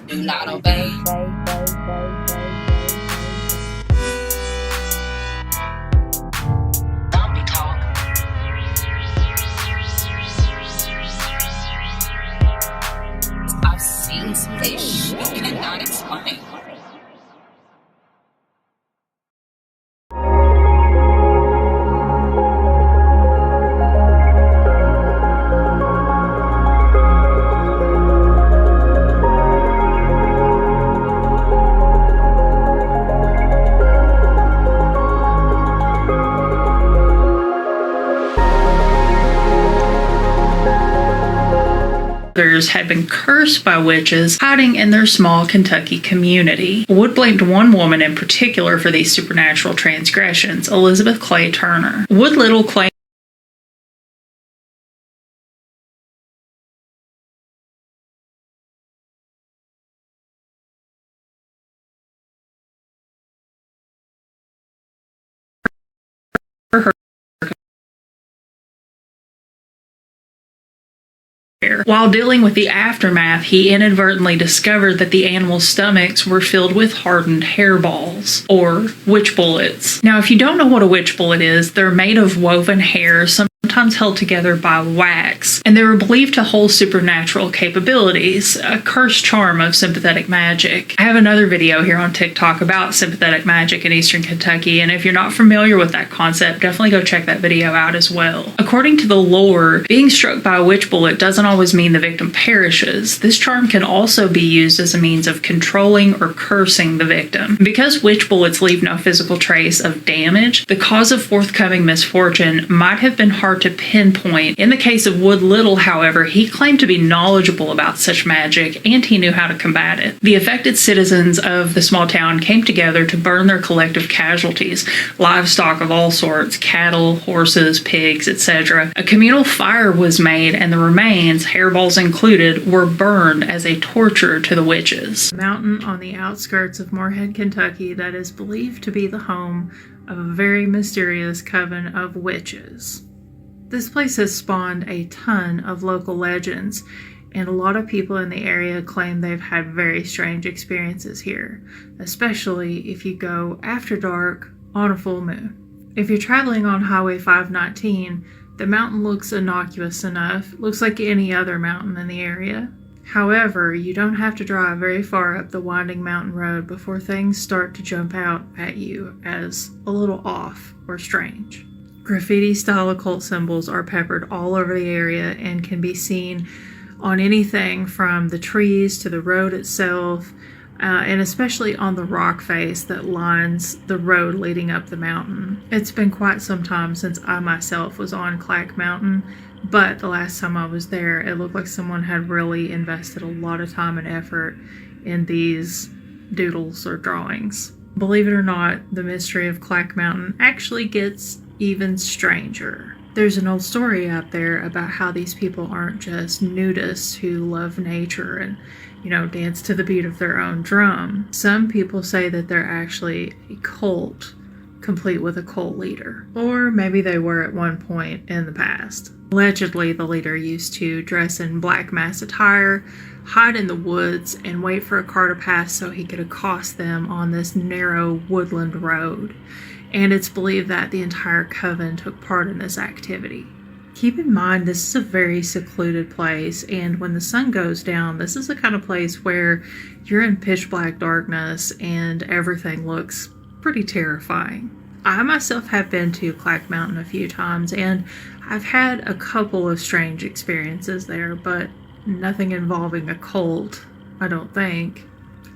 Do not obey. Zombie talk. I've seen some fish you cannot explain. Others had been cursed by witches hiding in their small Kentucky community. Wood blamed one woman in particular for these supernatural transgressions, Elizabeth Clay Turner. Wood Little claimed her While dealing with the aftermath, he inadvertently discovered that the animals' stomachs were filled with hardened hairballs, or witch bullets. Now, if you don't know what a witch bullet is, they're made of woven hair, sometimes held together by wax, and they were believed to hold supernatural capabilities, a cursed charm of sympathetic magic. I have another video here on TikTok about sympathetic magic in Eastern Kentucky, and if you're not familiar with that concept, definitely go check that video out as well. According to the lore, being struck by a witch bullet doesn't always mean the victim perishes. This charm can also be used as a means of controlling or cursing the victim. Because witch bullets leave no physical trace of damage, the cause of forthcoming misfortune might have been hard to pinpoint. In the case of Wood Little, however, he claimed to be knowledgeable about such magic and he knew how to combat it. The affected citizens of the small town came together to burn their collective casualties, livestock of all sorts, cattle, horses, pigs, etc. A communal fire was made and the remains, hairballs included, were burned as a torture to the witches. A mountain on the outskirts of Moorhead, Kentucky that is believed to be the home of a very mysterious coven of witches. This place has spawned a ton of local legends, and a lot of people in the area claim they've had very strange experiences here, especially if you go after dark on a full moon. If you're traveling on Highway 519, the mountain looks innocuous enough, looks like any other mountain in the area. However, you don't have to drive very far up the winding mountain road before things start to jump out at you as a little off or strange. Graffiti-style occult symbols are peppered all over the area and can be seen on anything from the trees to the road itself, and especially on the rock face that lines the road leading up the mountain. It's been quite some time since I myself was on Clack Mountain, but the last time I was there, it looked like someone had really invested a lot of time and effort in these doodles or drawings. Believe it or not, the mystery of Clack Mountain actually gets even stranger. There's an old story out there about how these people aren't just nudists who love nature and, dance to the beat of their own drum. Some people say that they're actually a cult, complete with a cult leader. Or maybe they were at one point in the past. Allegedly, the leader used to dress in black mass attire, hide in the woods, and wait for a car to pass so he could accost them on this narrow woodland road. And it's believed that the entire coven took part in this activity. Keep in mind, this is a very secluded place, and when the sun goes down, this is the kind of place where you're in pitch black darkness and everything looks pretty terrifying. I myself have been to Clack Mountain a few times, and I've had a couple of strange experiences there, but nothing involving a cult, I don't think.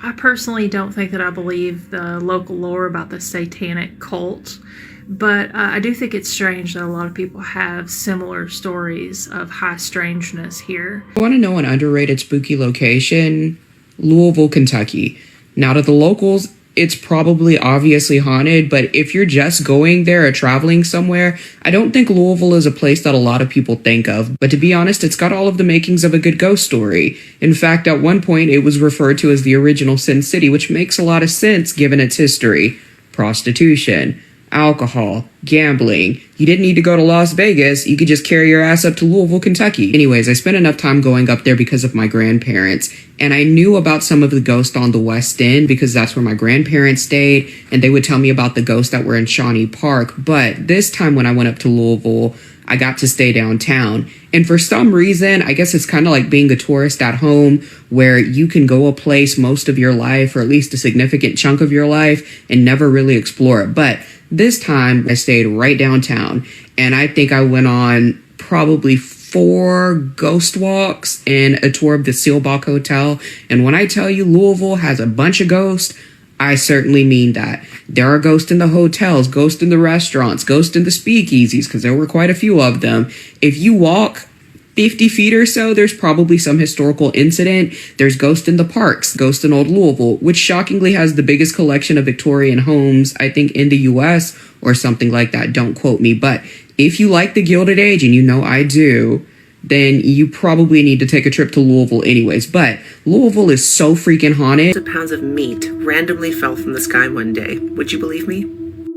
I personally don't think that I believe the local lore about the satanic cult, but I do think it's strange that a lot of people have similar stories of high strangeness here. I want to know an underrated spooky location? Louisville, Kentucky. Now, to the locals, it's probably obviously haunted, but if you're just going there or traveling somewhere, I don't think Louisville is a place that a lot of people think of. But to be honest, it's got all of the makings of a good ghost story. In fact, at one point, it was referred to as the original Sin City, which makes a lot of sense given its history. Prostitution. alcohol, gambling. You didn't need to go to Las Vegas. You could just carry your ass up to Louisville, Kentucky. Anyways, I spent enough time going up there because of my grandparents, and I knew about some of the ghosts on the West End because that's where my grandparents stayed, and they would tell me about the ghosts that were in Shawnee Park. But this time when I went up to Louisville, I got to stay downtown. And for some reason, I guess it's kind of like being a tourist at home where you can go a place most of your life, or at least a significant chunk of your life, and never really explore it. But this time I stayed right downtown, and I think I went on probably 4 ghost walks and a tour of the Seelbach Hotel. And when I tell you Louisville has a bunch of ghosts, I certainly mean that. There are ghosts in the hotels, ghosts in the restaurants, ghosts in the speakeasies, because there were quite a few of them. If you walk 50 feet or so, there's probably some historical incident. There's ghosts in the parks, ghosts in Old Louisville, which shockingly has the biggest collection of Victorian homes, I think, in the US or something like that. Don't quote me. But if you like the Gilded Age, and you know I do, then you probably need to take a trip to Louisville anyways. But Louisville is so freaking haunted. Pounds of meat randomly fell from the sky one day. Would you believe me?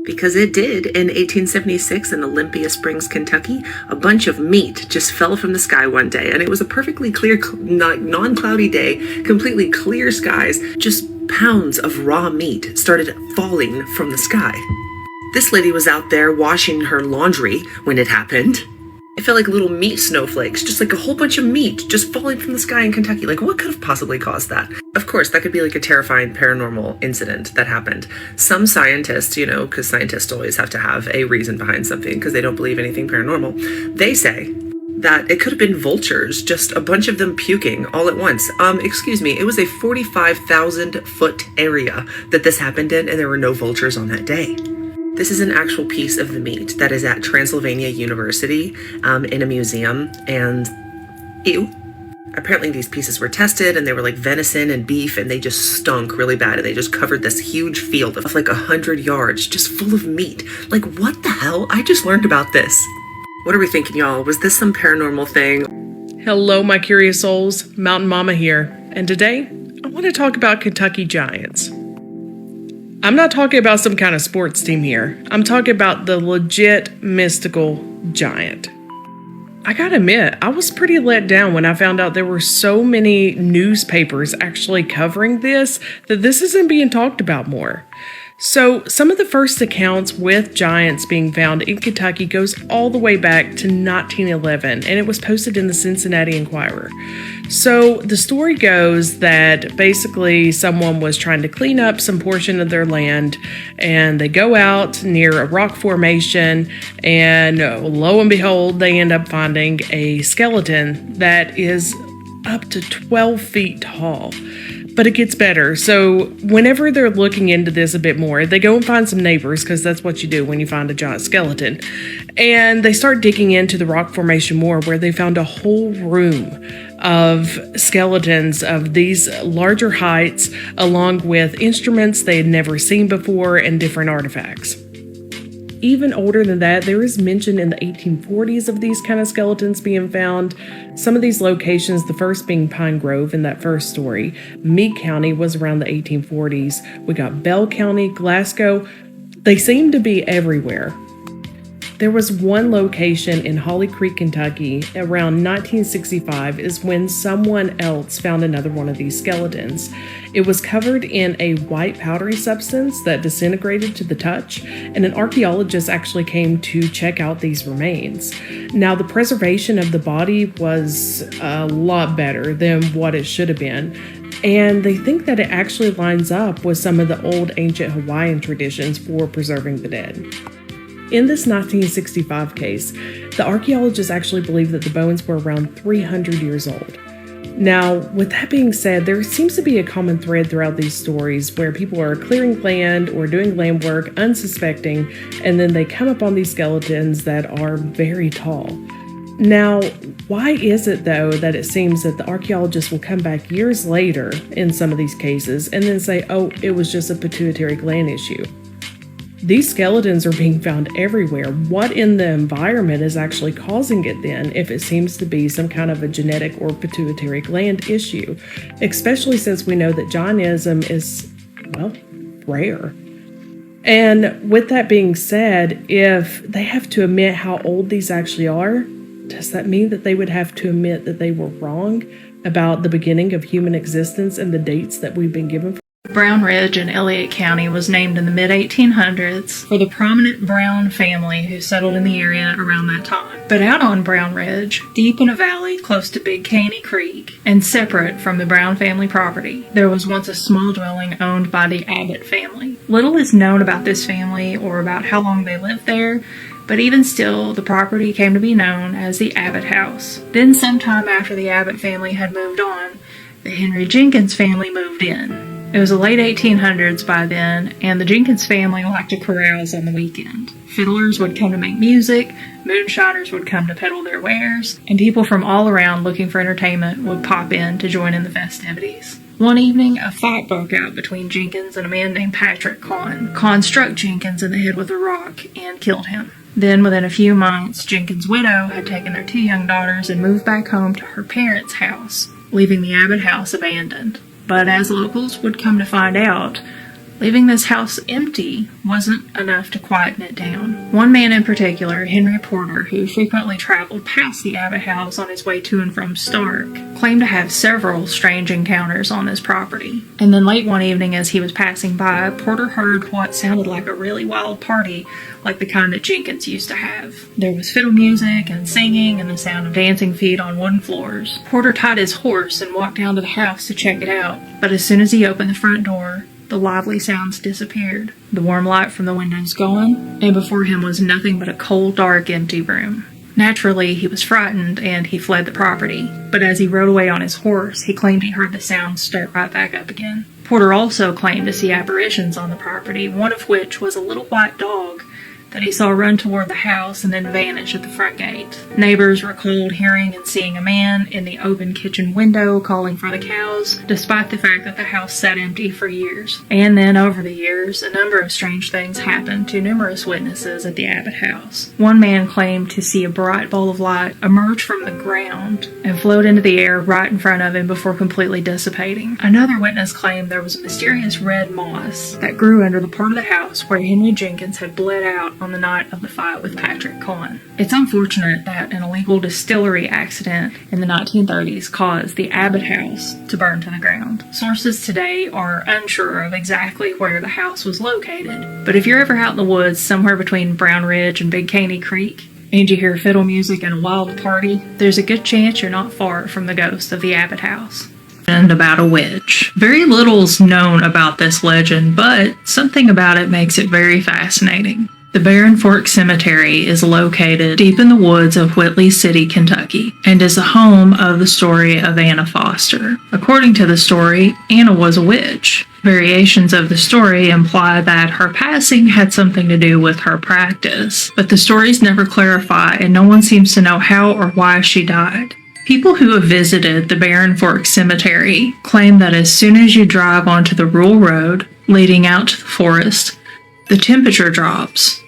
Because it did. In 1876 in Olympia Springs, Kentucky, a bunch of meat just fell from the sky one day, and it was a perfectly clear, non-cloudy day, completely clear skies. Just pounds of raw meat started falling from the sky. This lady was out there washing her laundry when it happened. It felt like little meat snowflakes, just like a whole bunch of meat just falling from the sky in Kentucky. Like, what could have possibly caused that? Of course, that could be like a terrifying paranormal incident that happened. Some scientists, because scientists always have to have a reason behind something because they don't believe anything paranormal, they say that it could have been vultures, just a bunch of them puking all at once. Excuse me, it was a 45,000 foot area that this happened in, and there were no vultures on that day. This is an actual piece of the meat that is at Transylvania University in a museum, and ew. Apparently these pieces were tested, and they were like venison and beef, and they just stunk really bad, and they just covered this huge field of like 100 yards just full of meat. Like, what the hell? I just learned about this. What are we thinking, y'all? Was this some paranormal thing? Hello, my curious souls. Mountain Mama here, and today I want to talk about Kentucky Giants. I'm not talking about some kind of sports team here. I'm talking about the legit mystical giant. I gotta admit, I was pretty let down when I found out there were so many newspapers actually covering this, that this isn't being talked about more. So, some of the first accounts with giants being found in Kentucky goes all the way back to 1911, and it was posted in the Cincinnati Enquirer. So, the story goes that basically someone was trying to clean up some portion of their land, and they go out near a rock formation, and lo and behold, they end up finding a skeleton that is up to 12 feet tall. But it gets better. So whenever they're looking into this a bit more, they go and find some neighbors, because that's what you do when you find a giant skeleton. And they start digging into the rock formation more, where they found a whole room of skeletons of these larger heights, along with instruments they had never seen before and different artifacts. Even older than that, there is mention in the 1840s of these kind of skeletons being found. Some of these locations, the first being Pine Grove in that first story. Meade County was around the 1840s. We got Bell County, Glasgow. They seem to be everywhere. There was one location in Holly Creek, Kentucky, around 1965 is when someone else found another one of these skeletons. It was covered in a white powdery substance that disintegrated to the touch, and an archaeologist actually came to check out these remains. Now, the preservation of the body was a lot better than what it should have been, and they think that it actually lines up with some of the old ancient Hawaiian traditions for preserving the dead. In this 1965 case, the archaeologists actually believe that the bones were around 300 years old. Now, with that being said, there seems to be a common thread throughout these stories where people are clearing land or doing land work unsuspecting, and then they come upon these skeletons that are very tall. Now, why is it though that it seems that the archaeologists will come back years later in some of these cases and then say, oh, it was just a pituitary gland issue? These skeletons are being found everywhere. What in the environment is actually causing it then, if it seems to be some kind of a genetic or pituitary gland issue? Especially since we know that Jainism is, well, rare. And with that being said, if they have to admit how old these actually are, does that mean that they would have to admit that they were wrong about the beginning of human existence and the dates that we've been given? Brown Ridge in Elliott County was named in the mid-1800s for the prominent Brown family who settled in the area around that time. But out on Brown Ridge, deep in a valley close to Big Caney Creek, and separate from the Brown family property, there was once a small dwelling owned by the Abbott family. Little is known about this family or about how long they lived there, but even still, the property came to be known as the Abbott House. Then sometime after the Abbott family had moved on, the Henry Jenkins family moved in. It was the late 1800s by then, and the Jenkins family liked to carouse on the weekend. Fiddlers would come to make music, moonshiners would come to peddle their wares, and people from all around looking for entertainment would pop in to join in the festivities. One evening, a fight broke out between Jenkins and a man named Patrick Kahn. Kahn struck Jenkins in the head with a rock and killed him. Then, within a few months, Jenkins' widow had taken their 2 young daughters and moved back home to her parents' house, leaving the Abbott house abandoned. But as locals would come to find out, leaving this house empty wasn't enough to quieten it down. One man in particular, Henry Porter, who frequently traveled past the Abbott house on his way to and from Stark, claimed to have several strange encounters on this property. And then late one evening as he was passing by, Porter heard what sounded like a really wild party, like the kind that Jenkins used to have. There was fiddle music and singing and the sound of dancing feet on wooden floors. Porter tied his horse and walked down to the house to check it out, but as soon as he opened the front door, the lively sounds disappeared. The warm light from the windows gone, and before him was nothing but a cold, dark, empty room. Naturally, he was frightened, and he fled the property. But as he rode away on his horse, he claimed he heard the sounds start right back up again. Porter also claimed to see apparitions on the property, one of which was a little white dog that he saw run toward the house and then vanish at the front gate. Neighbors recalled hearing and seeing a man in the open kitchen window calling for the cows, despite the fact that the house sat empty for years. And then, over the years, a number of strange things happened to numerous witnesses at the Abbott house. One man claimed to see a bright ball of light emerge from the ground and float into the air right in front of him before completely dissipating. Another witness claimed there was a mysterious red moss that grew under the part of the house where Henry Jenkins had bled out on the night of the fight with Patrick Kahn. It's unfortunate that an illegal distillery accident in the 1930s caused the Abbott house to burn to the ground. Sources today are unsure of exactly where the house was located, but if you're ever out in the woods somewhere between Brown Ridge and Big Caney Creek, and you hear fiddle music and a wild party, there's a good chance you're not far from the ghost of the Abbott house. And about a witch. Very little's known about this legend, but something about it makes it very fascinating. The Barren Fork Cemetery is located deep in the woods of Whitley City, Kentucky, and is the home of the story of Anna Foster. According to the story, Anna was a witch. Variations of the story imply that her passing had something to do with her practice, but the stories never clarify, and no one seems to know how or why she died. People who have visited the Barren Fork Cemetery claim that as soon as you drive onto the rural road leading out to the forest, the temperature drops,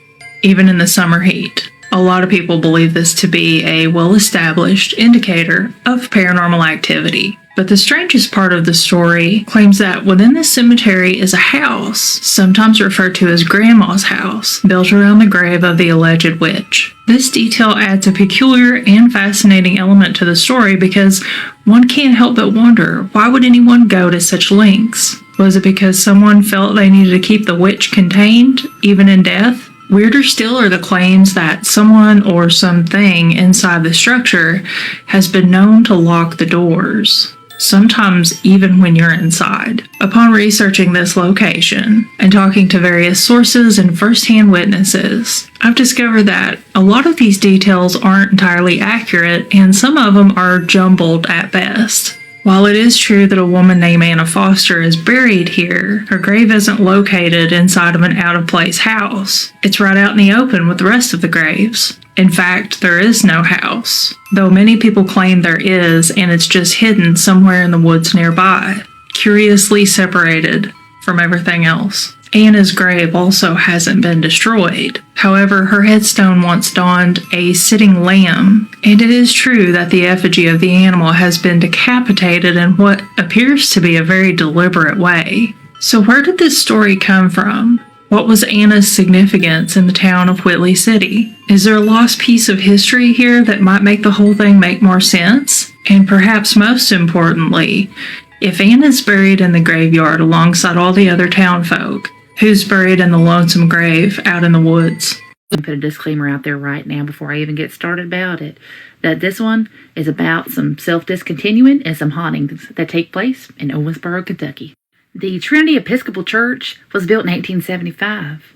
even in the summer heat. A lot of people believe this to be a well-established indicator of paranormal activity. But the strangest part of the story claims that within the cemetery is a house, sometimes referred to as Grandma's house, built around the grave of the alleged witch. This detail adds a peculiar and fascinating element to the story because one can't help but wonder, why would anyone go to such lengths? Was it because someone felt they needed to keep the witch contained, even in death? Weirder still are the claims that someone or something inside the structure has been known to lock the doors, sometimes even when you're inside. Upon researching this location and talking to various sources and first-hand witnesses, I've discovered that a lot of these details aren't entirely accurate and some of them are jumbled at best. While it is true that a woman named Anna Foster is buried here, her grave isn't located inside of an out-of-place house. It's right out in the open with the rest of the graves. In fact, there is no house, though many people claim there is, and it's just hidden somewhere in the woods nearby, curiously separated from everything else. Anna's grave also hasn't been destroyed. However, her headstone once donned a sitting lamb, and it is true that the effigy of the animal has been decapitated in what appears to be a very deliberate way. So where did this story come from? What was Anna's significance in the town of Whitley City? Is there a lost piece of history here that might make the whole thing make more sense? And perhaps most importantly, if Anna's buried in the graveyard alongside all the other town folk, who's buried in the lonesome grave out in the woods? I'll put a disclaimer out there right now before I even get started about it, that this one is about some self-discontinuing and some hauntings that take place in Owensboro, Kentucky. The Trinity Episcopal Church was built in 1875,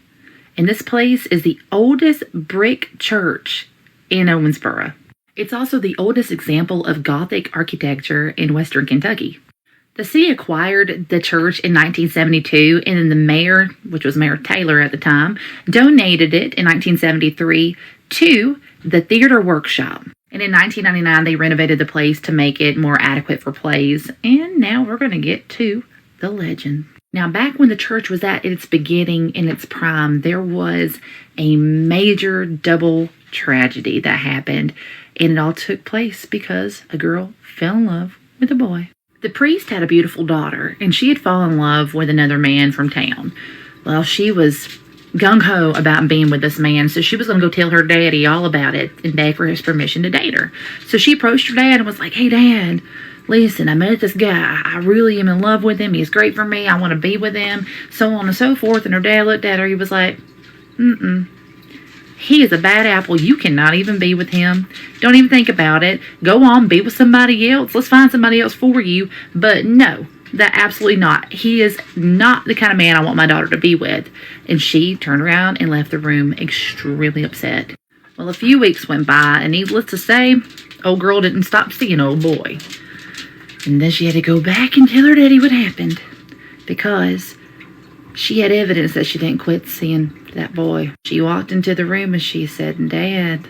and this place is the oldest brick church in Owensboro. It's also the oldest example of Gothic architecture in western Kentucky. The city acquired the church in 1972, and then the mayor, which was Mayor Taylor at the time, donated it in 1973 to the Theater Workshop. And in 1999, they renovated the place to make it more adequate for plays. And now we're going to get to the legend. Now, back when the church was at its beginning, in its prime, there was a major double tragedy that happened. And it all took place because a girl fell in love with a boy. The priest had a beautiful daughter, and she had fallen in love with another man from town. Well, she was gung-ho about being with this man, so she was going to go tell her daddy all about it and beg for his permission to date her. So she approached her dad and was like, "Hey, Dad, listen, I met this guy. I really am in love with him. He's great for me. I want to be with him," so on and so forth. And her dad looked at her. He was like, "He is a bad apple. You cannot even be with him. Don't even think about it. Go on, be with somebody else. Let's find somebody else for you. But no, that absolutely not. He is not the kind of man I want my daughter to be with." And she turned around and left the room extremely upset. Well, a few weeks went by, and needless to say, old girl didn't stop seeing old boy. And then she had to go back and tell her daddy what happened, because she had evidence that she didn't quit seeing that boy. She walked into the room and she said, "Dad,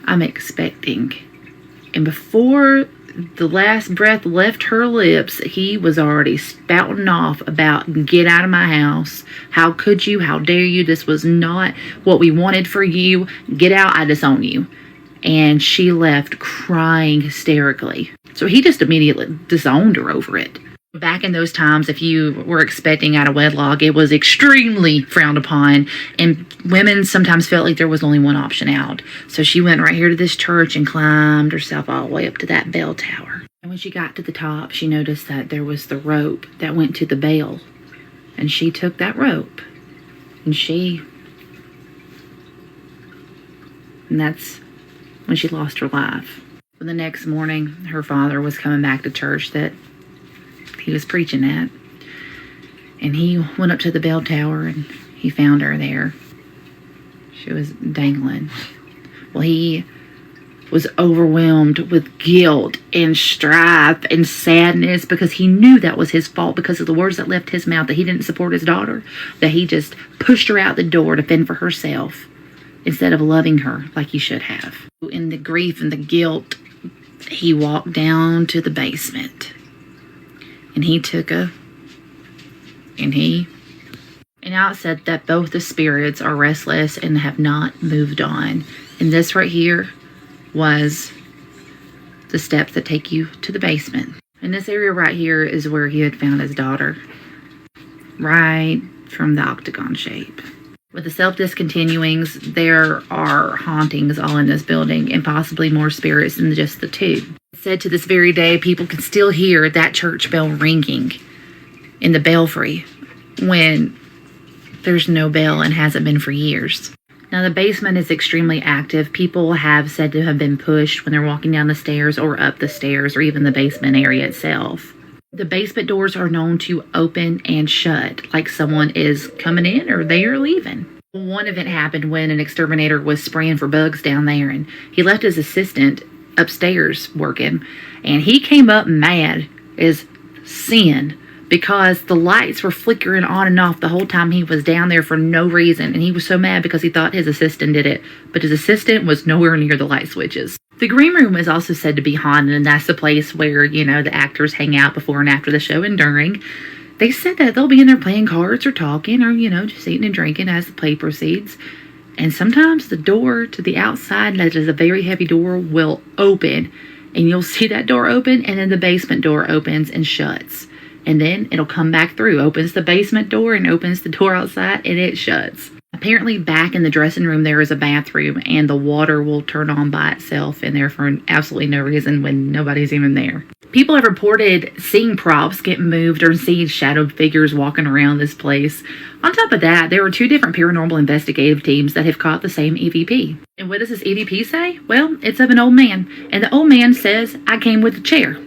I'm expecting." And before the last breath left her lips, he was already spouting off about, "Get out of my house. How could you? How dare you? This was not what we wanted for you. Get out. I disown you." And she left crying hysterically. So he just immediately disowned her over it. Back in those times, if you were expecting out of wedlock, it was extremely frowned upon, and women sometimes felt like there was only one option out. So she went right here to this church and climbed herself all the way up to that bell tower. And when she got to the top, she noticed that there was the rope that went to the bell. And she took that rope, and that's when she lost her life. The next morning, her father was coming back to church that he was preaching at, and he went up to the bell tower and he found her there. She was dangling. Well, he was overwhelmed with guilt and strife and sadness, because he knew that was his fault because of the words that left his mouth, that he didn't support his daughter, that he just pushed her out the door to fend for herself instead of loving her like he should have. In the grief and the guilt, he walked down to the basement. And he took her, and now it said that both the spirits are restless and have not moved on. And this right here was the steps that take you to the basement. And this area right here is where he had found his daughter, right from the octagon shape. With the self-discontinuings, there are hauntings all in this building, and possibly more spirits than just the two. It said to this very day, people can still hear that church bell ringing in the belfry when there's no bell and hasn't been for years. Now, the basement is extremely active. People have said to have been pushed when they're walking down the stairs or up the stairs, or even the basement area itself. The basement doors are known to open and shut, like someone is coming in or they are leaving. One event happened when an exterminator was spraying for bugs down there, and he left his assistant upstairs working, and he came up mad as sin because the lights were flickering on and off the whole time he was down there for no reason. And he was so mad because he thought his assistant did it, but his assistant was nowhere near the light switches. The green room is also said to be haunted, and that's the place where, the actors hang out before and after the show and during. They said that they'll be in there playing cards or talking or, just eating and drinking as the play proceeds. And sometimes the door to the outside, that is a very heavy door, will open. And you'll see that door open, and then the basement door opens and shuts. and then it'll come back through, opens the basement door and opens the door outside, and it shuts. Apparently back in the dressing room there is a bathroom, and the water will turn on by itself in there for absolutely no reason when nobody's even there. People have reported seeing props get moved or seeing shadow figures walking around this place. On top of that, there were 2 different paranormal investigative teams that have caught the same EVP. And what does this EVP say? Well, it's of an old man, and the old man says, "I came with a chair."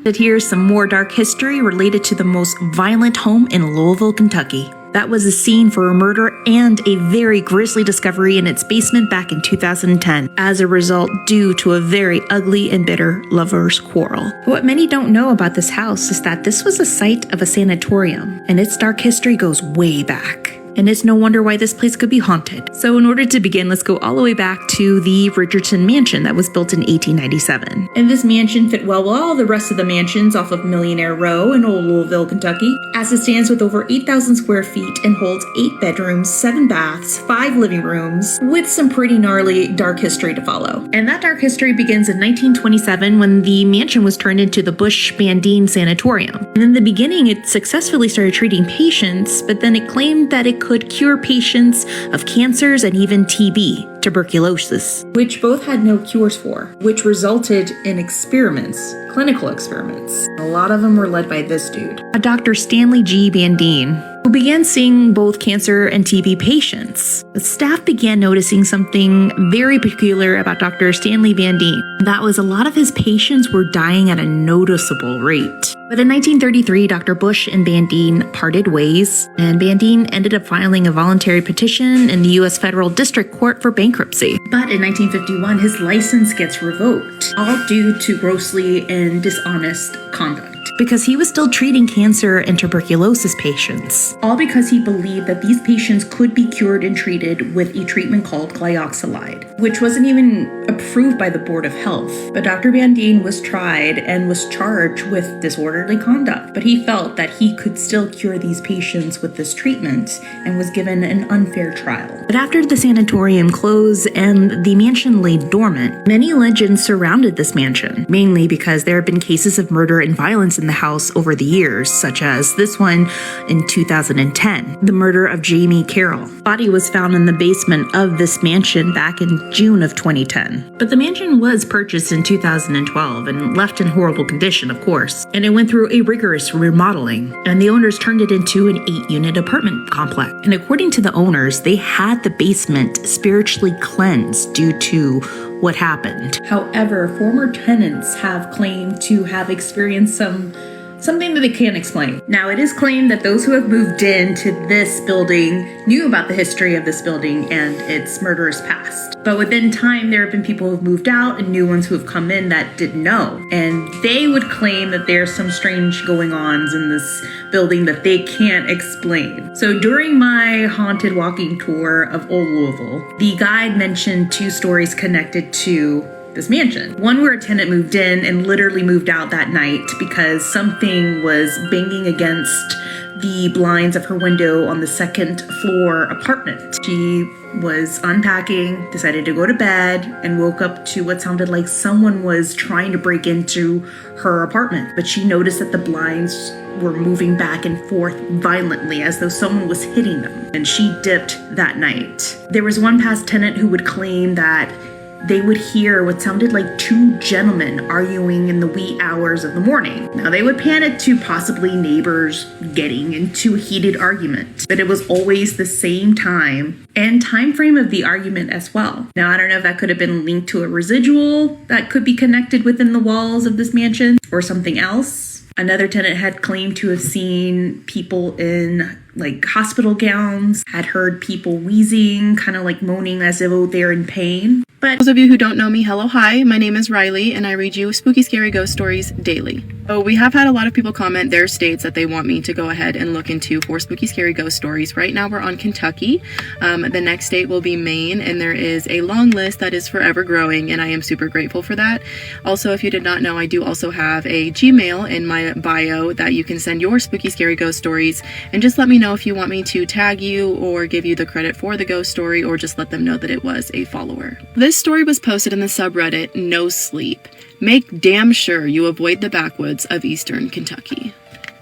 Here's some more dark history related to the most violent home in Louisville, Kentucky. That was a scene for a murder and a very grisly discovery in its basement back in 2010, as a result due to a very ugly and bitter lover's quarrel. But what many don't know about this house is that this was a site of a sanatorium, and its dark history goes way back. And it's no wonder why this place could be haunted. So in order to begin, let's go all the way back to the Richardson Mansion that was built in 1897. And this mansion fit well with all the rest of the mansions off of Millionaire Row in Old Louisville, Kentucky, as it stands with over 8,000 square feet and holds 8 bedrooms, 7 baths, 5 living rooms, with some pretty gnarly dark history to follow. And that dark history begins in 1927 when the mansion was turned into the Bush Bandine Sanatorium. And in the beginning, it successfully started treating patients, but then it claimed that it could cure patients of cancers and even TB, tuberculosis, which both had no cures for, which resulted in experiments, clinical experiments. A lot of them were led by this dude, a Dr. Stanley G. Bandine, who began seeing both cancer and TB patients. The staff began noticing something very peculiar about Dr. Stanley Bandine. That was a lot of his patients were dying at a noticeable rate. But in 1933, Dr. Bush and Bandine parted ways, and Bandine ended up filing a voluntary petition in the U.S. Federal District Court for bankruptcy. But in 1951, his license gets revoked, all due to grossly and dishonest conduct, because he was still treating cancer and tuberculosis patients, all because he believed that these patients could be cured and treated with a treatment called glyoxylide, which wasn't even approved by the Board of Health. But Dr. Bandine was tried and was charged with disorderly conduct, but he felt that he could still cure these patients with this treatment and was given an unfair trial. But after the sanatorium closed and the mansion lay dormant, many legends surrounded this mansion, mainly because there have been cases of murder and violence in the house over the years, such as this one in 2010, the murder of Jamie Carroll. Body was found in the basement of this mansion back in June of 2010. But the mansion was purchased in 2012 and left in horrible condition, of course, and it went through a rigorous remodeling, and the owners turned it into an 8-unit apartment complex. And according to the owners, they had the basement spiritually cleansed due to what happened. However, former tenants have claimed to have experienced something that they can't explain. Now, it is claimed that those who have moved into this building knew about the history of this building and its murderous past. But within time, there have been people who've moved out and new ones who have come in that didn't know. And they would claim that there's some strange going-ons in this building that they can't explain. So during my haunted walking tour of Old Louisville, the guide mentioned 2 stories connected to this mansion. One where a tenant moved in and literally moved out that night because something was banging against the blinds of her window on the 2nd floor apartment. She was unpacking, decided to go to bed, and woke up to what sounded like someone was trying to break into her apartment. But she noticed that the blinds were moving back and forth violently as though someone was hitting them. And she dipped that night. There was one past tenant who would claim that they would hear what sounded like 2 gentlemen arguing in the wee hours of the morning. Now, they would pan it to possibly neighbors getting into a heated argument, but it was always the same time and time frame of the argument as well. Now, I don't know if that could have been linked to a residual that could be connected within the walls of this mansion or something else. Another tenant had claimed to have seen people in hospital gowns, had heard people wheezing, kind of like moaning as though they're in pain. But those of you who don't know me, hello, hi, my name is Riley and I read you spooky, scary ghost stories daily. So we have had a lot of people comment their states that they want me to go ahead and look into for spooky, scary ghost stories. Right now we're on Kentucky. The next state will be Maine, and there is a long list that is forever growing, and I am super grateful for that. Also, if you did not know, I do also have a Gmail in my bio that you can send your spooky, scary ghost stories, and just let me know if you want me to tag you or give you the credit for the ghost story, or just let them know that it was a follower. This story was posted in the subreddit No Sleep. Make damn sure you avoid the backwoods of eastern Kentucky.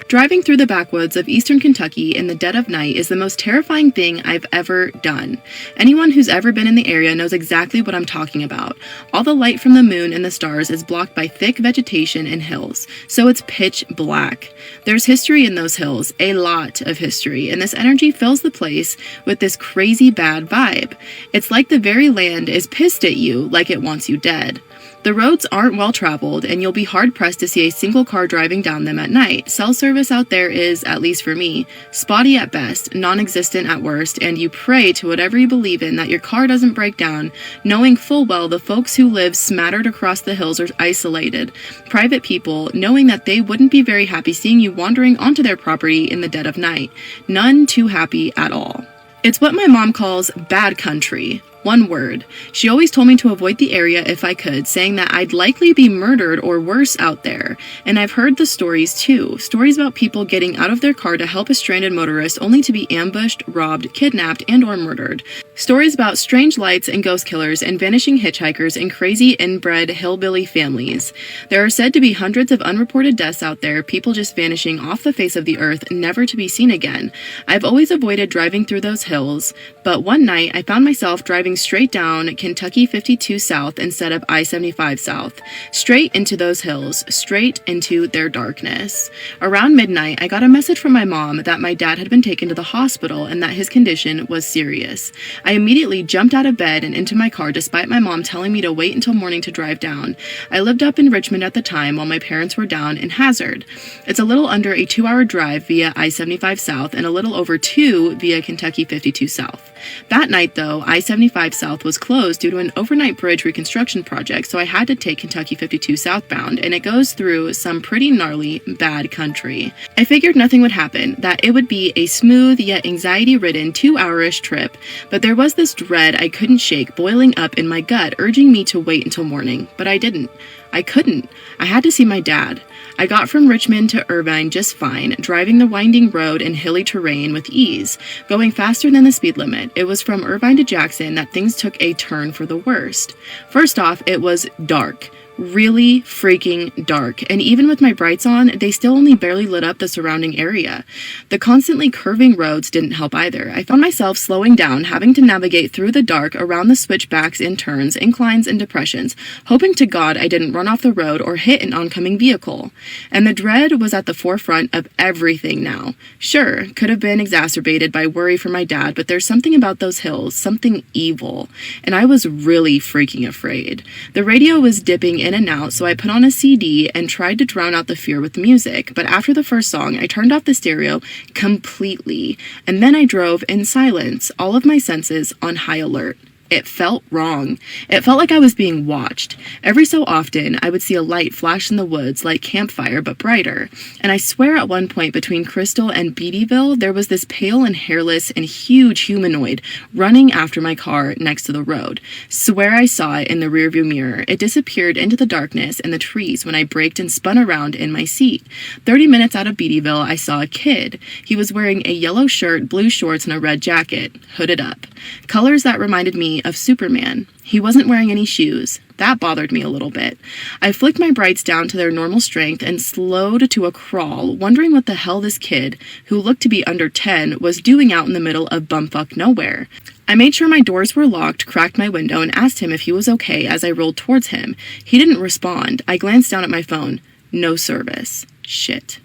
Driving through the backwoods of eastern Kentucky in the dead of night is the most terrifying thing I've ever done. Anyone who's ever been in the area knows exactly what I'm talking about. All the light from the moon and the stars is blocked by thick vegetation and hills, so it's pitch black. There's history in those hills, a lot of history, and this energy fills the place with this crazy bad vibe. It's like the very land is pissed at you, like it wants you dead. The roads aren't well traveled, and you'll be hard-pressed to see a single car driving down them at night. Cell service out there is, at least for me, spotty at best, non-existent at worst, and you pray to whatever you believe in that your car doesn't break down, knowing full well the folks who live smattered across the hills are isolated, private people, knowing that they wouldn't be very happy seeing you wandering onto their property in the dead of night. None too happy at all. It's what my mom calls bad country. One word. She always told me to avoid the area if I could, saying that I'd likely be murdered or worse out there. And I've heard the stories too. Stories about people getting out of their car to help a stranded motorist only to be ambushed, robbed, kidnapped, and or murdered. Stories about strange lights and ghost killers and vanishing hitchhikers and crazy inbred hillbilly families. There are said to be hundreds of unreported deaths out there, people just vanishing off the face of the earth, never to be seen again. I've always avoided driving through those hills, but one night I found myself driving straight down Kentucky 52 South instead of I-75 South, straight into those hills, straight into their darkness. Around midnight, I got a message from my mom that my dad had been taken to the hospital and that his condition was serious. I immediately jumped out of bed and into my car despite my mom telling me to wait until morning to drive down. I lived up in Richmond at the time while my parents were down in Hazard. It's a little under a 2-hour drive via I-75 South and a little over 2 via Kentucky 52 South. That night, though, I-75 South was closed due to an overnight bridge reconstruction project, so I had to take Kentucky 52 southbound, and it goes through some pretty gnarly, bad country. I figured nothing would happen, that it would be a smooth yet anxiety-ridden 2-hour-ish trip, but there was this dread I couldn't shake boiling up in my gut, urging me to wait until morning, but I didn't. I couldn't. I had to see my dad. I got from Richmond to Irvine just fine, driving the winding road and hilly terrain with ease, going faster than the speed limit. It was from Irvine to Jackson that things took a turn for the worst. First off, it was dark. Really freaking dark, and even with my brights on, they still only barely lit up the surrounding area. The constantly curving roads didn't help either. I found myself slowing down, having to navigate through the dark around the switchbacks and turns, inclines, and depressions, hoping to God I didn't run off the road or hit an oncoming vehicle. And the dread was at the forefront of everything now. Sure, could have been exacerbated by worry for my dad, but there's something about those hills, something evil, and I was really freaking afraid. The radio was dipping in and out, so I put on a CD and tried to drown out the fear with music, but after the first song, I turned off the stereo completely, and then I drove in silence, all of my senses on high alert. It felt wrong. It felt like I was being watched. Every so often, I would see a light flash in the woods like campfire, but brighter. And I swear at one point between Crystal and Beattyville, there was this pale and hairless and huge humanoid running after my car next to the road. Swear I saw it in the rearview mirror. It disappeared into the darkness and the trees when I braked and spun around in my seat. 30 minutes out of Beattyville, I saw a kid. He was wearing a yellow shirt, blue shorts, and a red jacket, hooded up. Colors that reminded me of Superman. He wasn't wearing any shoes. That bothered me a little bit. I flicked my brights down to their normal strength and slowed to a crawl, wondering what the hell this kid, who looked to be under 10, was doing out in the middle of bumfuck nowhere. I made sure my doors were locked, cracked my window, and asked him if he was okay as I rolled towards him. He didn't respond. I glanced down at my phone. No service. Shit.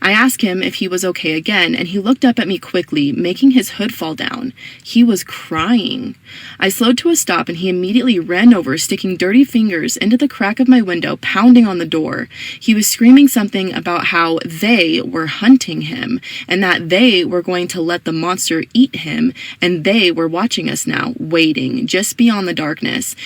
I asked him if he was okay again, and he looked up at me quickly, making his hood fall down. He was crying. I slowed to a stop, and he immediately ran over, sticking dirty fingers into the crack of my window, pounding on the door. He was screaming something about how they were hunting him, and that they were going to let the monster eat him, and they were watching us now, waiting, just beyond the darkness.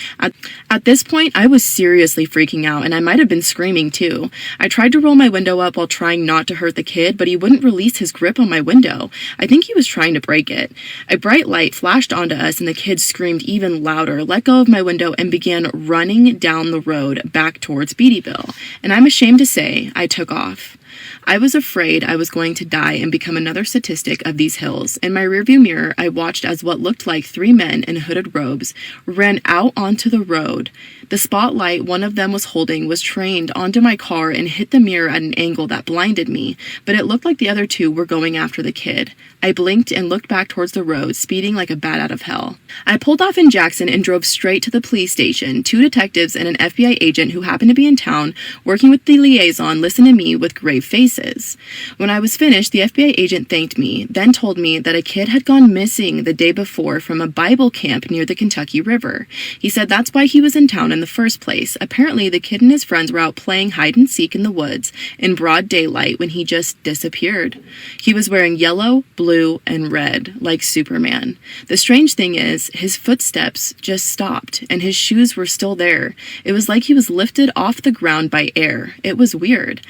At this point, I was seriously freaking out, and I might have been screaming too. I tried to roll my window up while trying not to hurt the kid, but he wouldn't release his grip on my window. I think he was trying to break it. A bright light flashed onto us, and the kid screamed even louder, let go of my window, and began running down the road back towards Beattyville. And I'm ashamed to say, I took off. I was afraid I was going to die and become another statistic of these hills. In my rearview mirror, I watched as what looked like 3 men in hooded robes ran out onto the road. The spotlight one of them was holding was trained onto my car and hit the mirror at an angle that blinded me, but it looked like the other 2 were going after the kid. I blinked and looked back towards the road, speeding like a bat out of hell. I pulled off in Jackson and drove straight to the police station. 2 detectives and an FBI agent who happened to be in town working with the liaison listened to me with grave faces. When I was finished, the FBI agent thanked me, then told me that a kid had gone missing the day before from a Bible camp near the Kentucky River. He said that's why he was in town in the first place. Apparently, the kid and his friends were out playing hide and seek in the woods in broad daylight when he just disappeared. He was wearing yellow, blue, and red, like Superman. The strange thing is, his footsteps just stopped, and his shoes were still there. It was like he was lifted off the ground by air. It was weird.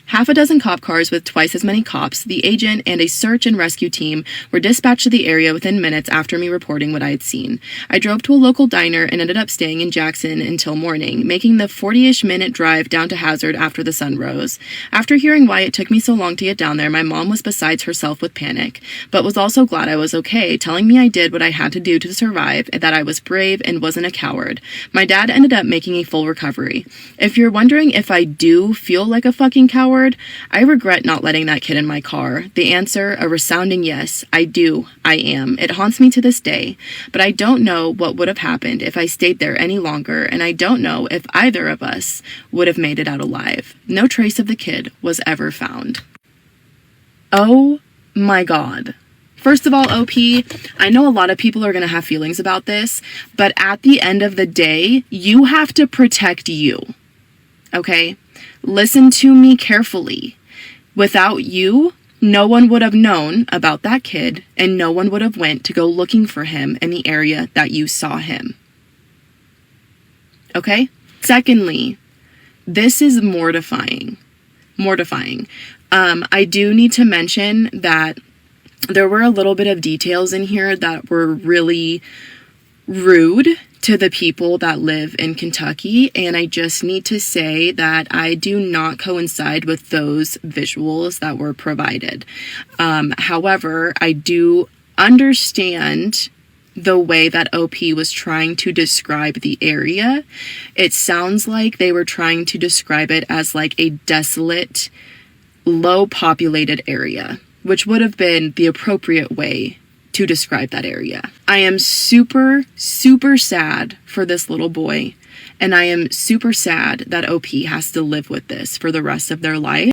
Half a dozen cop cars with twice as many cops, the agent, and a search and rescue team were dispatched to the area within minutes after me reporting what I had seen. I drove to a local diner and ended up staying in Jackson until morning, making the 40-ish minute drive down to Hazard after the sun rose. After hearing why it took me so long to get down there, my mom was besides herself with panic, but was also glad I was okay, telling me I did what I had to do to survive, and that I was brave and wasn't a coward. My dad ended up making a full recovery. If you're wondering if I do feel like a fucking coward, I regret not letting that kid in my car. The answer, a resounding yes. I do. I am. It haunts me to this day. But I don't know what would have happened if I stayed there any longer, and I don't know if either of us would have made it out alive. No trace of the kid was ever found. Oh my God. First of all, OP, I know a lot of people are going to have feelings about this, but at the end of the day, you have to protect you. Okay? Listen to me carefully. Without you, no one would have known about that kid, and no one would have went to go looking for him in the area that you saw him. Okay? Secondly, this is mortifying. Mortifying. I do need to mention that there were a little bit of details in here that were really rude to the people that live in Kentucky, and I just need to say that I do not coincide with those visuals that were provided. However, I do understand the way that OP was trying to describe the area. It sounds like they were trying to describe it as like a desolate, low populated area, which would have been the appropriate way to describe that area. I am super, super sad for this little boy, and I am super sad that OP has to live with this for the rest of their life.